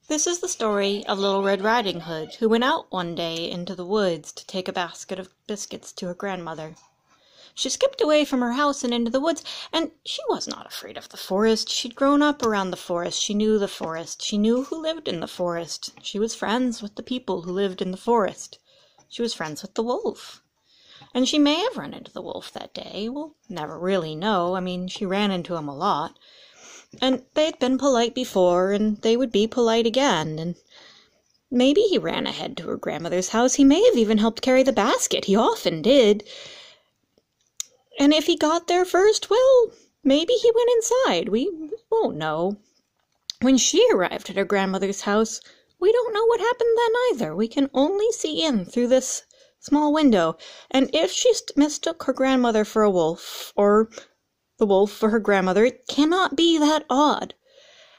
This is the story of Little Red Riding Hood, who went out one day into the woods to take a basket of biscuits to her grandmother. She skipped away from her house and into the woods, and she was not afraid of the forest. She'd grown up around the forest. She knew the forest. She knew who lived in the forest. She was friends with the people who lived in the forest. She was friends with the wolf. And she may have run into the wolf that day. We'll never really know. I mean, she ran into him a lot. And they'd been polite before, and they would be polite again, and maybe he ran ahead to her grandmother's house. He may have even helped carry the basket. He often did. And if he got there first, well, maybe he went inside. We won't know. When she arrived at her grandmother's house, we don't know what happened then either. We can only see in through this small window. And if she mistook her grandmother for a wolf, or the wolf for her grandmother, it cannot be that odd.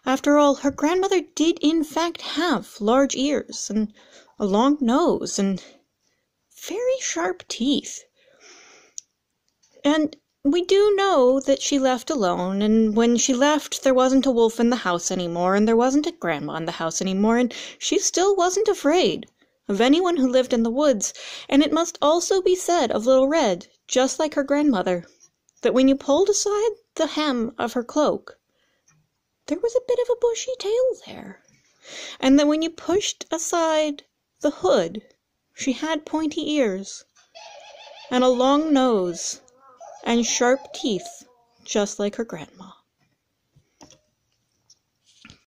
After all, her grandmother did in fact have large ears, and a long nose, and very sharp teeth. And we do know that she left alone, and when she left, there wasn't a wolf in the house anymore, and there wasn't a grandma in the house anymore, and she still wasn't afraid of anyone who lived in the woods. And it must also be said of Little Red, just like her grandmother, that when you pulled aside the hem of her cloak, there was a bit of a bushy tail there. And that when you pushed aside the hood, she had pointy ears, and a long nose, and sharp teeth, just like her grandma.